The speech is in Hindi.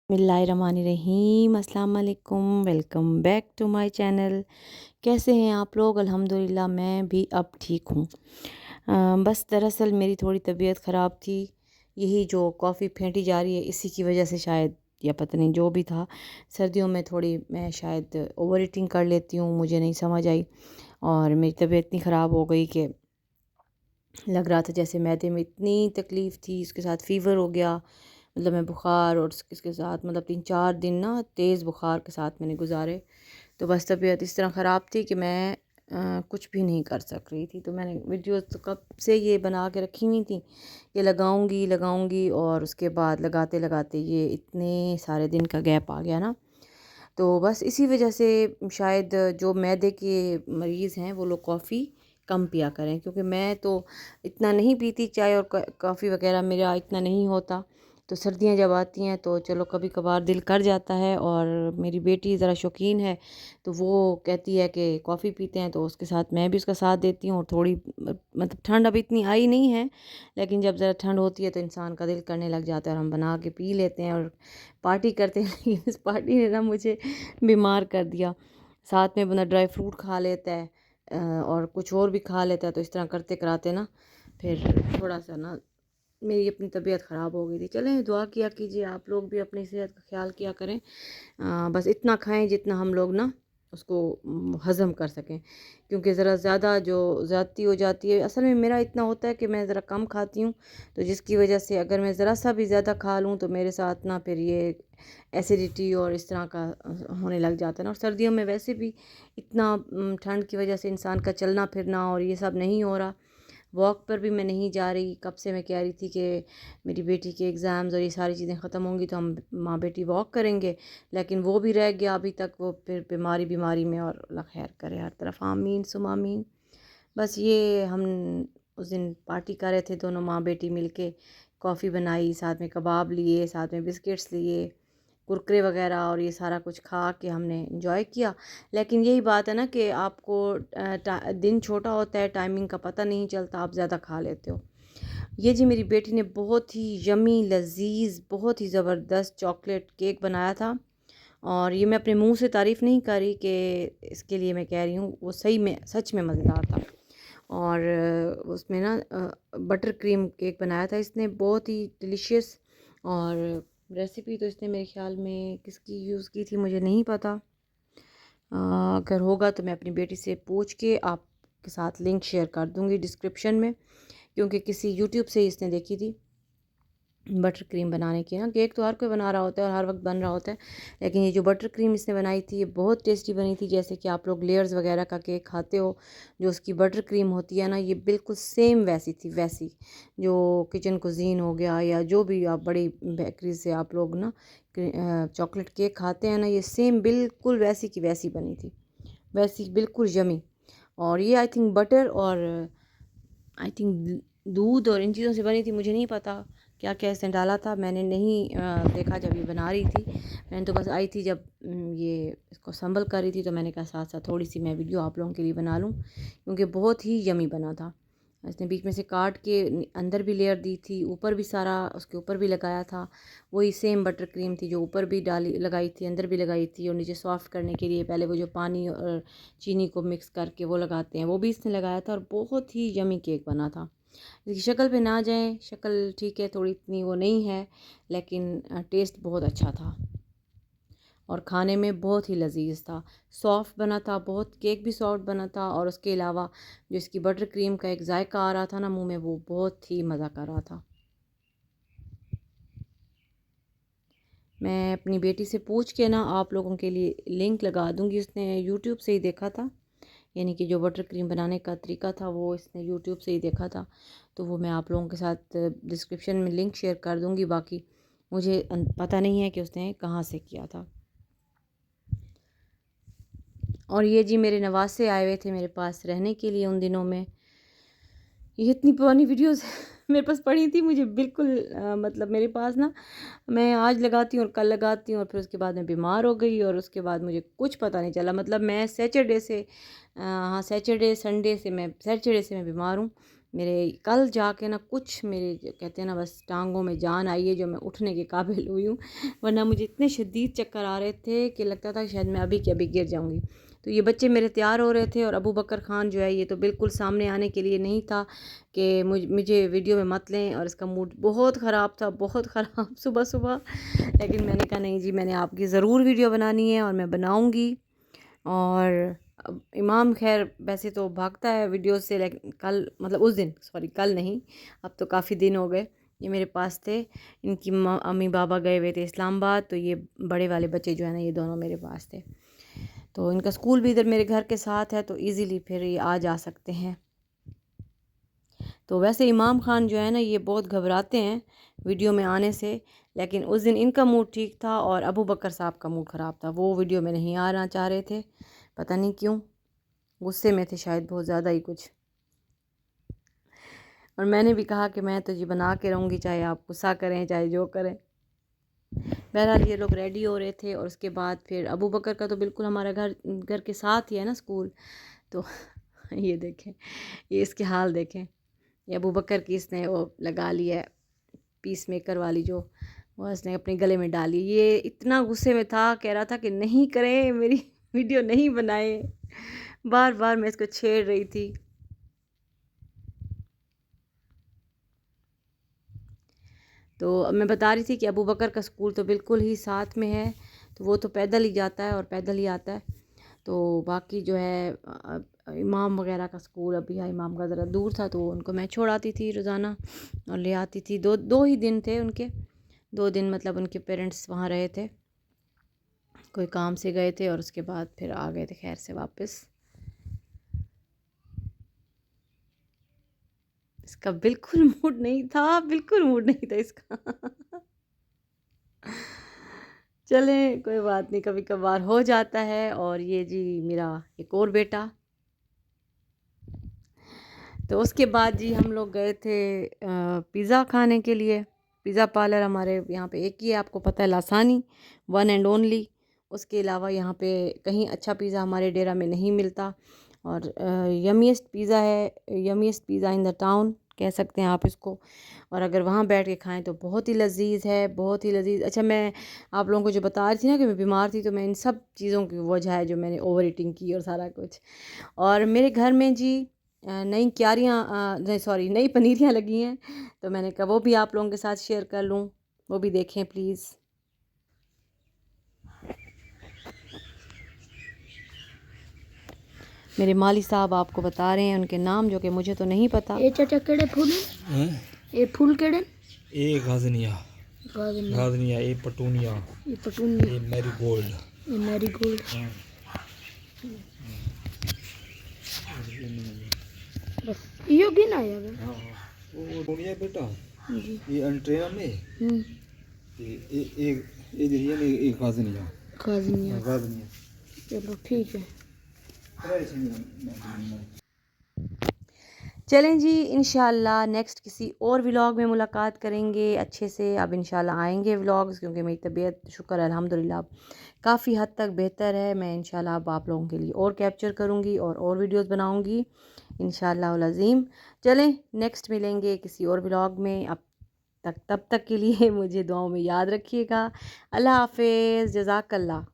बिस्मिल्लाहिर्रहमानिर्रहीम अस्सलाम वालेकुम। Welcome back to my channel. कैसे हैं आप लोग? अल्हम्दुलिल्लाह मैं भी अब ठीक हूँ। बस दरअसल मेरी थोड़ी तबीयत ख़राब थी। यही जो कॉफ़ी फेंटी जा रही है इसी की वजह से शायद, या पता नहीं जो भी था। सर्दियों में थोड़ी मैं शायद ओवर ईटिंग कर लेती हूँ, मुझे नहीं समझ आई और मेरी तबीयत इतनी ख़राब हो गई कि लग रहा था जैसे मैदे में इतनी तकलीफ़ थी, इसके साथ फ़ीवर हो गया। मतलब मैं बुखार और इसके साथ मतलब 3-4 दिन ना तेज़ बुखार के साथ मैंने गुजारे। तो बस तबीयत इस तरह ख़राब थी कि मैं कुछ भी नहीं कर सक रही थी। तो मैंने वीडियोस तो कब से ये बना के रखी हुई थी कि लगाऊंगी लगाऊंगी, और उसके बाद लगाते लगाते ये इतने सारे दिन का गैप आ गया ना। तो बस इसी वजह से शायद जो मैदे के मरीज़ हैं वो लोग कॉफ़ी कम पिया करें, क्योंकि मैं तो इतना नहीं पीती चाय और कॉफ़ी वगैरह, मेरा इतना नहीं होता। तो सर्दियाँ जब आती हैं तो चलो कभी कभार दिल कर जाता है, और मेरी बेटी ज़रा शौकीन है तो वो कहती है कि कॉफ़ी पीते हैं, तो उसके साथ मैं भी उसका साथ देती हूँ। और थोड़ी मतलब ठंड अभी इतनी आई नहीं है, लेकिन जब ज़रा ठंड होती है तो इंसान का दिल करने लग जाता है और हम बना के पी लेते हैं और पार्टी करते हैं। लेकिन इस पार्टी ने ना मुझे बीमार कर दिया। साथ में बंदा ड्राई फ्रूट खा लेता है और कुछ और भी खा लेता है, तो इस तरह करते कराते ना फिर थोड़ा सा ना मेरी अपनी तबीयत ख़राब हो गई थी। चलें, दुआ किया कीजिए आप लोग भी अपनी सेहत का ख्याल किया करें। बस इतना खाएं जितना हम लोग ना उसको हज़म कर सकें, क्योंकि ज़रा ज़्यादा जो ज़्यादती हो जाती है। असल में मेरा इतना होता है कि मैं ज़रा कम खाती हूँ, तो जिसकी वजह से अगर मैं ज़रा सा भी ज़्यादा खा लूँ तो मेरे साथ ना फिर ये एसिडिटी और इस तरह का होने लग जाता है ना। और सर्दियों में वैसे भी इतना ठंड की वजह से इंसान का चलना फिरना और ये सब नहीं हो रहा। वॉक पर भी मैं नहीं जा रही। कब से मैं कह रही थी कि मेरी बेटी के एग्ज़ाम्स और ये सारी चीज़ें ख़त्म होंगी तो हम माँ बेटी वॉक करेंगे, लेकिन वो भी रह गया अभी तक। वो फिर बीमारी बीमारी में, और अल्लाह खैर करे हर तरफ, आमीन सुम आमीन। बस ये हम उस दिन पार्टी कर रहे थे दोनों माँ बेटी मिलके, कॉफ़ी बनाई, साथ में कबाब लिए, साथ में बिस्किट्स लिए, कुरकुरे वगैरह, और ये सारा कुछ खा के हमने एंजॉय किया। लेकिन यही बात है ना कि आपको दिन छोटा होता है, टाइमिंग का पता नहीं चलता, आप ज़्यादा खा लेते हो। ये जी मेरी बेटी ने बहुत ही यमी लजीज, बहुत ही ज़बरदस्त चॉकलेट केक बनाया था। और ये मैं अपने मुंह से तारीफ़ नहीं कर रही कि इसके लिए मैं कह रही हूँ, वो सही में सच में मज़ेदार था। और उसमें ना बटर क्रीम केक बनाया था इसने, बहुत ही डिलीशियस। और रेसिपी तो इसने मेरे ख़्याल में किसकी यूज़ की थी मुझे नहीं पता। अगर होगा तो मैं अपनी बेटी से पूछ के आपके साथ लिंक शेयर कर दूँगी डिस्क्रिप्शन में, क्योंकि किसी यूट्यूब से ही इसने देखी थी बटर क्रीम बनाने की ना। केक तो हर कोई बना रहा होता है और हर वक्त बन रहा होता है, लेकिन ये जो बटर क्रीम इसने बनाई थी ये बहुत टेस्टी बनी थी। जैसे कि आप लोग लेयर्स वगैरह का केक खाते हो, जो उसकी बटर क्रीम होती है ना, ये बिल्कुल सेम वैसी थी, वैसी जो किचन कुजीन हो गया या जो भी आप बड़ी बेकरी से आप लोग ना चॉकलेट केक खाते हैं ना, ये सेम बिल्कुल वैसी की वैसी बनी थी, वैसी बिल्कुल यमी। और ये आई थिंक बटर और आई थिंक दूध और इन चीज़ों से बनी थी, मुझे नहीं पता क्या क्या इसने डाला था। मैंने नहीं देखा जब ये बना रही थी। मैंने तो बस आई थी जब ये इसको संभल कर रही थी, तो मैंने कहा साथ साथ थोड़ी सी मैं वीडियो आप लोगों के लिए बना लूँ, क्योंकि बहुत ही यमी बना था। इसने बीच में से काट के अंदर भी लेयर दी थी, ऊपर भी सारा उसके ऊपर भी लगाया था। वही सेम बटर क्रीम थी जो ऊपर भी डाली लगाई थी, अंदर भी लगाई थी। और नीचे सॉफ्ट करने के लिए पहले वो जो पानी और चीनी को मिक्स करके वो लगाते हैं, वो भी इसने लगाया था। और बहुत ही यमी केक बना था। इसकी शक्ल पे ना जाएं, शक्ल ठीक है, थोड़ी इतनी वो नहीं है, लेकिन टेस्ट बहुत अच्छा था और खाने में बहुत ही लजीज था। सॉफ्ट बना था बहुत, केक भी सॉफ्ट बना था, और उसके अलावा जो इसकी बटर क्रीम का एक जायका आ रहा था ना मुंह में, वो बहुत ही मज़ा कर रहा था। मैं अपनी बेटी से पूछ के ना आप लोगों के लिए लिंक लगा दूंगी। उसने यूट्यूब से ही देखा था, यानी कि जो बटर क्रीम बनाने का तरीका था वो इसने यूट्यूब से ही देखा था। तो वो मैं आप लोगों के साथ डिस्क्रिप्शन में लिंक शेयर कर दूंगी। बाकी मुझे पता नहीं है कि उसने कहाँ से किया था। और ये जी मेरे नवासे आए हुए थे मेरे पास रहने के लिए उन दिनों में। ये इतनी पुरानी वीडियोस मेरे पास पड़ी थी, मुझे बिल्कुल मतलब मेरे पास ना, मैं आज लगाती हूँ और कल लगाती हूँ, और फिर उसके बाद मैं बीमार हो गई, और उसके बाद मुझे कुछ पता नहीं चला। मतलब मैं सैटरडे से हाँ, सैटरडे संडे से मैं सैटरडे से मैं बीमार हूँ। मेरे कल जाके ना कुछ मेरे कहते हैं ना बस टांगों में जान आई है, जो मैं उठने के काबिल हुई हूँ, वरना मुझे इतने शदीद चक्कर आ रहे थे कि लगता था कि शायद मैं अभी के अभी गिर जाऊँगी। तो ये बच्चे मेरे तैयार हो रहे थे और अबू बकर ख़ान जो है ये तो बिल्कुल सामने आने के लिए नहीं था कि मुझे वीडियो में मत लें, और इसका मूड बहुत ख़राब था, बहुत ख़राब सुबह सुबह। लेकिन मैंने कहा नहीं जी, मैंने आपकी ज़रूर वीडियो बनानी है और मैं बनाऊँगी। और अब इमाम खैर वैसे तो भागता है वीडियो से, लेकिन कल मतलब उस दिन, सॉरी कल नहीं, अब तो काफ़ी दिन हो गए, ये मेरे पास थे। इनकी अम्मी बाबा गए हुए थे इस्लामाबाद, तो ये बड़े वाले बच्चे जो है ना ये दोनों मेरे पास थे। तो इनका स्कूल भी इधर मेरे घर के साथ है, तो इजीली फिर ये आ जा सकते हैं। तो वैसे इमाम ख़ान जो है ना ये बहुत घबराते हैं वीडियो में आने से, लेकिन उस दिन इनका मूड ठीक था और अबू बकर साहब का मूड ख़राब था, वो वीडियो में नहीं आना चाह रहे थे, पता नहीं क्यों, गुस्से में थे शायद बहुत ज़्यादा ही कुछ। और मैंने भी कहा कि मैं तो जी बना के रहूँगी, चाहे आप गुस्सा करें चाहे जो करें। बहरहाल ये लोग रेडी हो रहे थे, और उसके बाद फिर अबू बकर का तो बिल्कुल हमारा घर घर के साथ ही है ना स्कूल। तो ये देखें, ये इसके हाल देखें, ये अबू बकर की इसने वो लगा ली है पीस मेकर वाली, जो वो इसने अपने गले में डाली। ये इतना गुस्से में था, कह रहा था कि नहीं करें, मेरी वीडियो नहीं बनाए, बार बार मैं इसको छेड़ रही थी। तो अब मैं बता रही थी कि अबू बकर का स्कूल तो बिल्कुल ही साथ में है, तो वो तो पैदल ही जाता है और पैदल ही आता है। तो बाकी जो है इमाम वगैरह का स्कूल, अभी इमाम का ज़रा दूर था, तो उनको मैं छोड़ आती थी रोज़ाना और ले आती थी। दो दो ही दिन थे उनके, 2 दिन मतलब उनके पेरेंट्स वहाँ रहे थे, कोई काम से गए थे और उसके बाद फिर आ गए थे खैर से वापस। इसका बिल्कुल मूड नहीं था, बिल्कुल मूड नहीं था इसका। चलें कोई बात नहीं, कभी कभार हो जाता है। और ये जी मेरा एक और बेटा, तो उसके बाद जी हम लोग गए थे पिज़्ज़ा खाने के लिए। पिज़्ज़ा पार्लर हमारे यहाँ पे एक ही है, आपको पता है, लासानी, वन एंड ओनली। उसके अलावा यहाँ पे कहीं अच्छा पिज़्ज़ा हमारे डेरा में नहीं मिलता। और यमीएस्ट पिज़्ज़ा है, यमीएस्ट पिज़्ज़ा इन द टाउन कह सकते हैं आप इसको। और अगर वहाँ बैठ के खाएं तो बहुत ही लजीज है, बहुत ही लजीज। अच्छा, मैं आप लोगों को जो बता रही थी ना कि मैं बीमार थी, तो मैं इन सब चीज़ों की वजह है जो मैंने ओवर ईटिंग की और सारा कुछ। और मेरे घर में जी नई क्यारियाँ, नहीं सॉरी, नई पनीरियाँ लगी हैं, तो मैंने कहा वो भी आप लोगों के साथ शेयर कर लूँ, वो भी देखें प्लीज़। मेरे माली साहब आपको बता रहे हैं उनके नाम, जो कि मुझे तो नहीं पता। ये चाचा केड़े फूल हैं? ये फूल केड़े? ये गाजनिया, गाजनिया, ये पटूनिया, ये पटूनिया, ये मैरीगोल्ड, ये मैरीगोल्ड। बस यो गिना है अगर। हाँ वो दुनिया बेटा, जी ये अंट्रेना में ये दिया ये गाजनिया, खाजनिया। गाजनिया। चलो ठीक है। चलें जी, इंशाल्लाह नेक्स्ट किसी और व्लॉग में मुलाकात करेंगे अच्छे से। अब इंशाल्लाह आएंगे व्लॉग्स, क्योंकि मेरी तबीयत शुक्र अल्हम्दुलिल्लाह काफ़ी हद तक बेहतर है। मैं इंशाल्लाह अब आप लोगों के लिए और कैप्चर करूँगी और वीडियोस बनाऊँगी इंशाल्लाह उल अज़ीम। चलें नेक्स्ट मिलेंगे किसी और व्लॉग में। अब तक तब तक के लिए मुझे दुआओं में याद रखिएगा। अल्लाह हाफ़िज़, जज़ाकल्लाह।